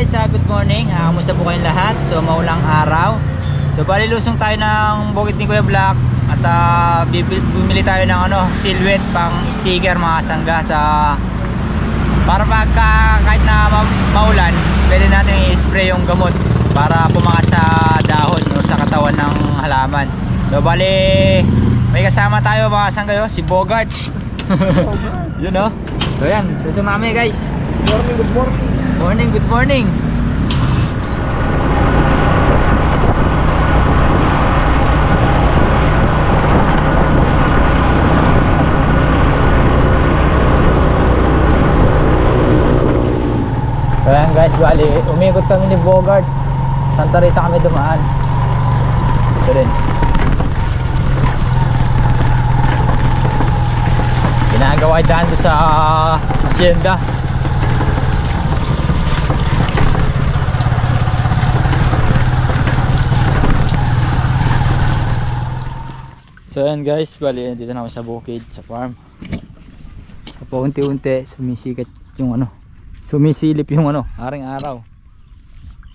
guys, good morning. Kamusta po kayong lahat? So maulang araw. So bali lusong tayo ng bukid ni Kuya Black. At bumili tayo ng silhouette pang sticker mga sangga sa para pagka kahit na maulan, pwede natin i-spray yung gamot para pumangat sa dahon o sa katawan ng halaman. So bali may kasama tayo mga sangga, si Bogart. Yun o. So yan, sumama guys. Morning, good morning. Morning, good morning. So yan guys, bali umikot kami ni Bogart. Santa Rita kami dumaan. Ito rin. Ginagawa daan doon sa hacienda. So yan guys, bali dito na ako sa bukid, sa farm. So paunti-unti sumisikat yung sumisilip yung aring araw.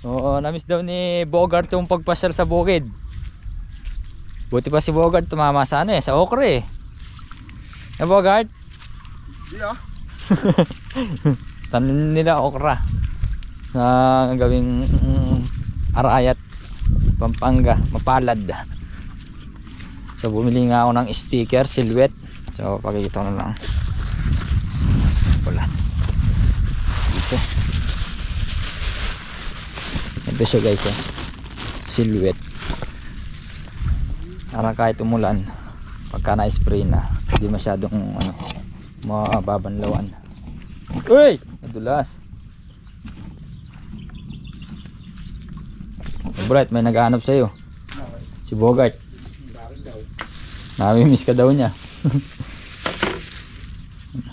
So namiss daw ni Bogart yung pagpasyal sa bukid. Buti pa si Bogart tumama sa sa okre. Bogart? Yeah. Tanim nila okra na gawing Arayat, Pampanga, mapalad. So bumili nga ako ng sticker, silhouette. So pakikita ko na lang. Wala. Dito. Ito siya guys, silhouette. Para kahit umulan, pagka na-spray na, hindi masyadong mababanlawan. Uy! Nadulas. Bright, may naghahanap sa'yo. Si Bogart. Nami-miss ka daw niya.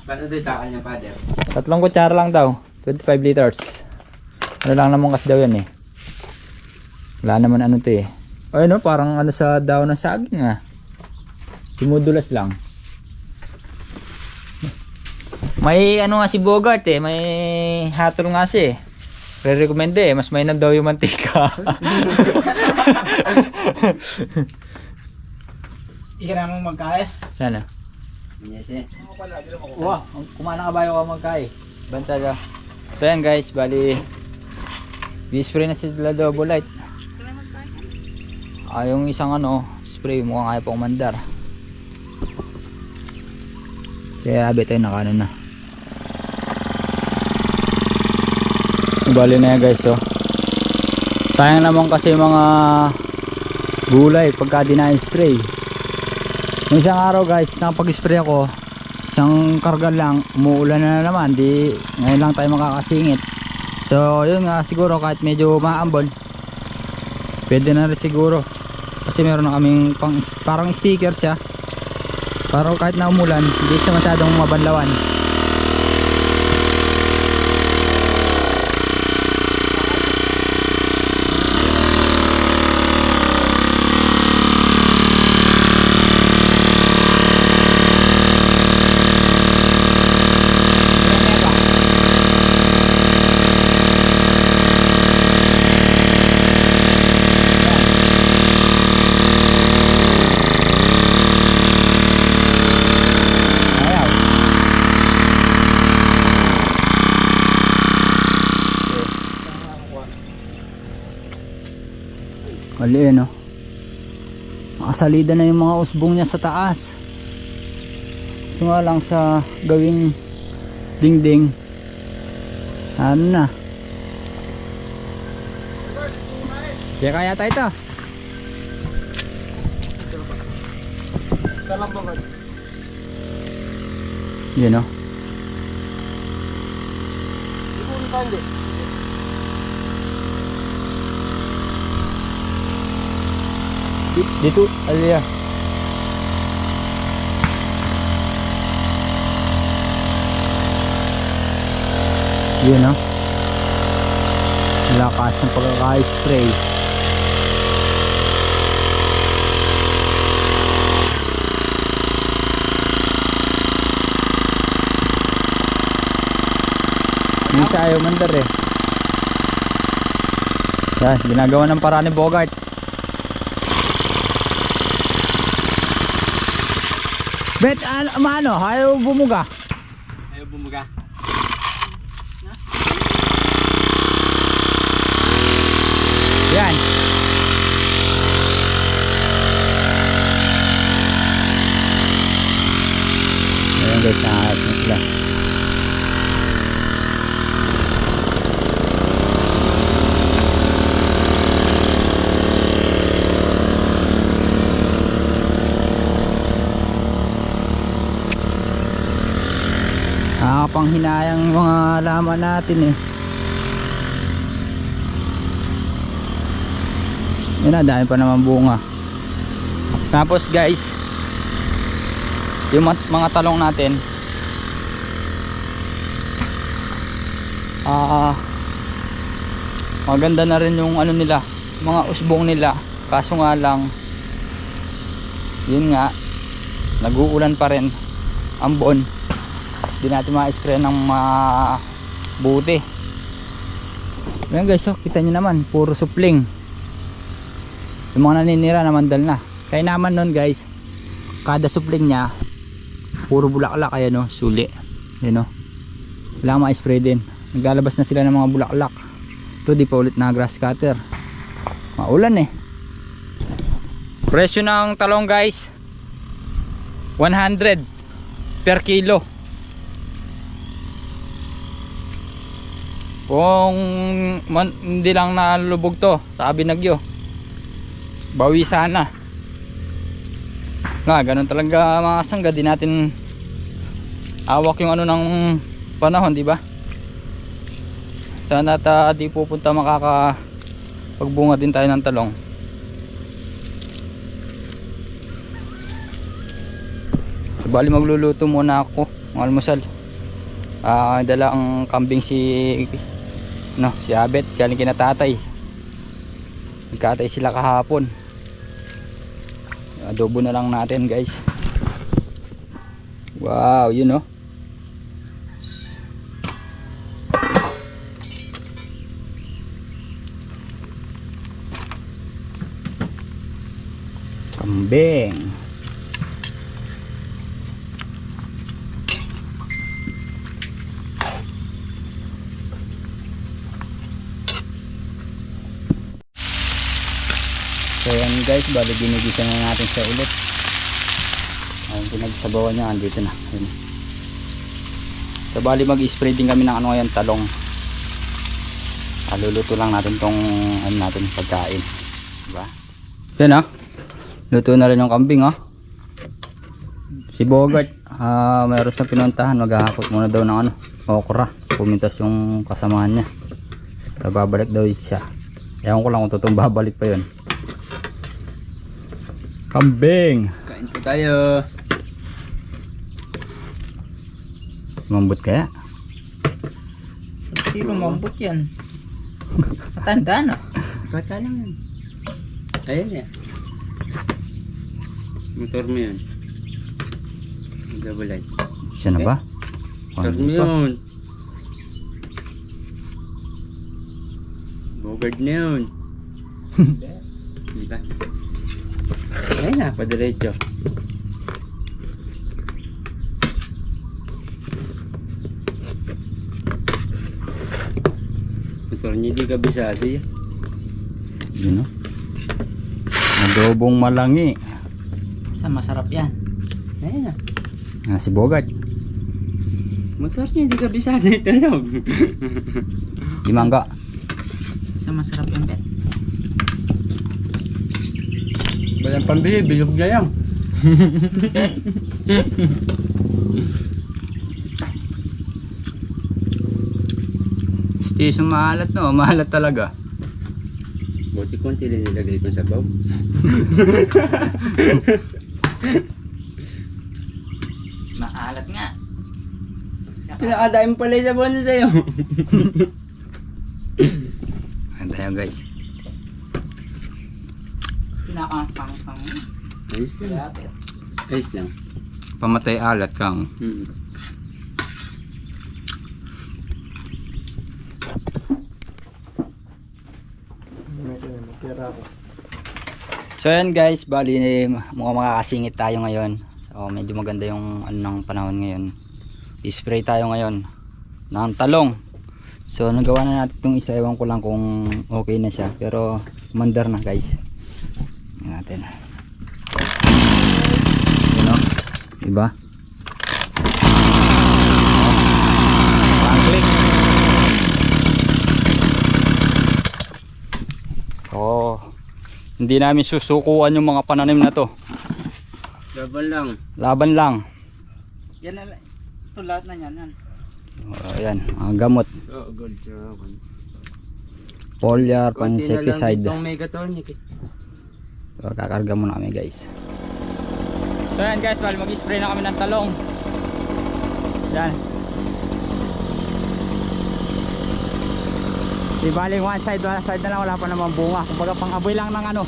Paano doon takal niya, father? 3 kutsara lang daw. 25 liters. Ano lang naman kasi daw yan Wala naman to Ay parang sa daon ng saging Dumudulas lang. May nga si Bogart may hatol nga siya Re-recommend mas mainam daw yung mantika. Ika naman magkain? Sana? Yes Wow, kumana ka ba yung magkain? Banta daw. So yan guys, bali i-spray na sila double light. Yung isang spray mukhang kaya pa umandar. Kaya abit tayo na kanan na. Bali na yan guys sayang naman kasi mga gulay pagka di na-spray. Yung isang araw guys nakapag-spray ako, isang karga lang, umuulan na naman, ngayon lang tayo makakasingit. So yun nga, siguro kahit medyo maambon pwede na rin siguro kasi meron na kaming parang sticker siya para kahit na umulan hindi siya masyadong mabanlawan. Mali nakasalida na yung mga usbong niya sa taas. So nga lang sa gawing dingding na kaya tayo ito yun dito alya yun lakas ng pagkaka-spray. Minsan ayaw mandar eh. Yan, ginagawa ng paraan ni Bogart. Bet, ano, ayaw bumuga. Ayaw bumuga. Yan. Ayan guys, nakakayat na sila. Nakakapanghinayang mga laman natin eh. Yan na, dami pa naman bunga. Tapos guys, yung mga talong natin, maganda na rin yung ano nila, mga usbong nila. Kaso nga lang, yun nga, nag-uulan pa rin ang buon. Hindi natin ma-spray ng mabuti. Ayan guys, so, kita nyo naman, puro supling. Yung mga naninira na mandal na. Kaya naman nun guys, kada supling nya puro bulaklak, ayan o, suli. Ayan o, wala ma-spray din. Naglalabas na sila ng mga bulaklak. Ito di pa ulit na grass cutter. Maulan eh. Presyo ng talong guys, 100 per kilo. Kung hindi lang nalubog to sa Abinagyo, bawi sana. Nga, ganun talaga mga sangga, di natin awak yung ano ng panahon, di ba? Sana di pupunta pagbunga din tayo ng talong. So, bali magluluto muna ako ng almusal. Dala ang kambing si Abet, galing kina tatay. Nagkatay sila kahapon. Adobo na lang natin guys. Wow, yun oh. Kambing. So yan guys, bali ginigisa na natin siya ulit. Ang pinagsabawan niya andito na. Ayan. So bali mag-spray din kami ng ano ngayon, talong. Luluto lang natin tong ano natin pagkain. Diba? Yan ah. Luto na rin yung kambing ah. Si Bogart, mayroon siyang pinuntahan, maghahakot muna daw ng ano, okra. Pumintas yung kasamahan niya. So, babalik daw siya. Ewan ko lang kung totoong babalik pa yun. Kambing. Kain po tayo. Mambot kaya? Sino mambot yan? Matanda na. Bata lang yan. Ayan yan. Motor mo yun. Double light. Siya na ba? Motor mo yun. Bogart na yun. Diba? Ayun na, padiretso. Motor niya di kabisado yan. Yun o. Adobong malangi. Sa masarap yan. Ayun na. Si Bogart. Motor niya di kabisado ito lang. Di mangga. Sa masarap yan, bet. Balang pambihi, bilog na yan. Station maalat no, maalat talaga. Buti konti din nilagay ko sa baw. Maalat nga. Pinakadami mo pala yung sabaw na sa'yo. Ayan tayo guys. Pinakapang-pang. Ayos lang. Ayos lang. Pamatay alat kang. So ayan guys, bali mukhang makakasingit tayo ngayon. So medyo maganda yung ano ng panahon ngayon. I-spray tayo ngayon ng talong. So nagawa na natin itong isa, ewan ko lang kung okay na siya, pero mandar na guys. Tingnan natin. Ano? Diba? Pang-click. Oh, hindi namin susukuan yung mga pananim na to. Laban lang. Laban lang. Yan na, ito lahat na yan. Ayan, ang gamot. Oo, gold dragon. Foliar, pansecticide. Itong megatonic eh. So, kakarga muna kami guys. So yan guys, mag-spray na kami ng talong. Yan. Di bali one side na lang, wala pa namang bunga. Kumbaga pang aboy lang ng ano,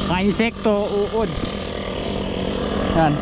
mga insekto, uod. Yan.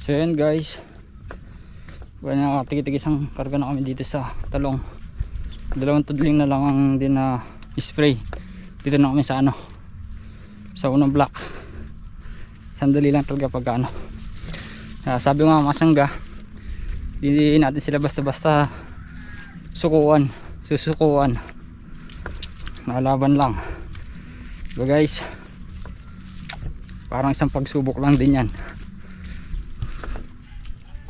So yun guys, nakatigitigis ang karga na kami dito sa talong. Dalawang tudling na lang ang din na spray. Dito na kami sa ano, sa unang block. Sandali lang talaga pag ano. Sabi nga masangga, hindi natin sila basta-basta susukuan. Nalaban lang. So guys, parang isang pagsubok lang din yan.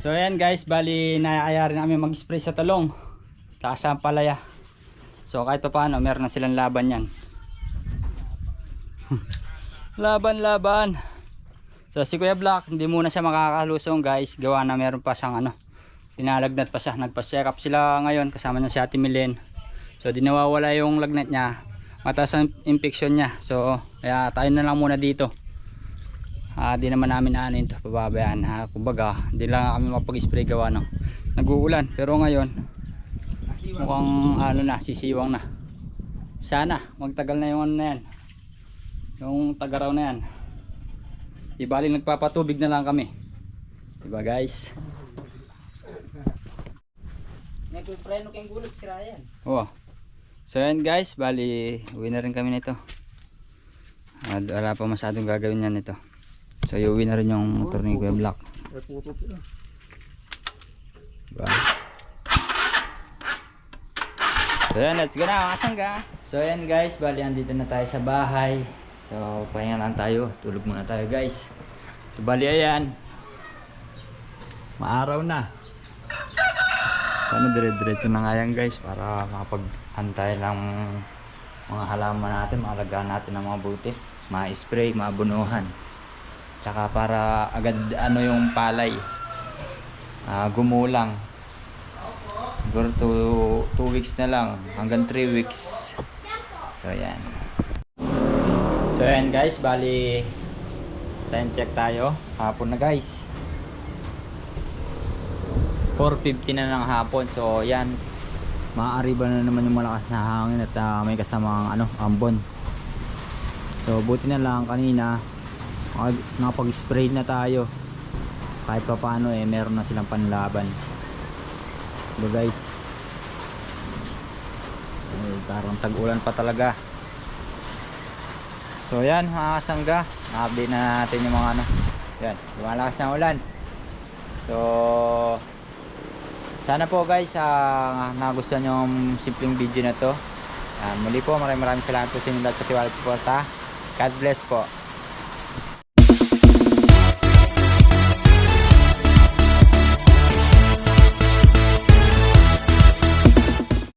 So ayan guys, bali naayari namin mag-spray sa talong, taas ang palaya. So kahit pa paano meron na silang laban yan. laban. So si Kuya Black hindi muna siya makakalusong guys, gawa na meron pa siyang ano, tinalagnat pa siya. Nagpa-check up sila ngayon kasama niya si Ate Milen. So di nawawala yung lagnat niya, mataas ang infection niya. So kaya tayo na lang muna dito. Di naman namin aanin ito, pababayaan. Kumbaga hindi lang kami mapag-spray gawa no, nag-uulan. Pero ngayon mukhang ano na, sisiwang na. Sana magtagal na yung ano na yan, yung tagaraw na yan. Di bali nagpapatubig na lang kami, diba guys? Nagpipreno kayong gulot si Ryan. Oh. So yan guys, bali uwi na rin kami nito. Wala pa masyadong gagawin yan nito. So uwi na rin yung motor ni Kuya Black. Diba? So yan, let's go na mga sangga. So yan guys, bali andito na tayo sa bahay. So pahinga lang tayo, tulog muna tayo guys. So bali ayan, maaraw na. Sana dire-diretso na nga yan guys, para makapaghantay lang mga halaman natin, maalagaan natin ng mga buti, ma-spray, maabunuhan. Tsaka para agad ano yung palay, gumulang. Siguro 2 weeks na lang, hanggang 3 weeks. So yan. So yan guys, bali time check tayo, hapon na guys, 4:50 na ng hapon. So yan, maaariba na naman yung malakas na hangin at may kasamang ano, ambon. So buti na lang kanina nakapag-spray na tayo, kahit pa paano meron na silang panlaban. So guys, parang tag-ulan pa talaga. So yan mga kasangga, na-update na natin yung mga ano. Yan, lumalakas na ulan. So sana po guys, nagustuhan nyo yung simpleng video na to. Muli po, maraming salamat po sa inyo lahat sa tiwala at suporta. God bless po.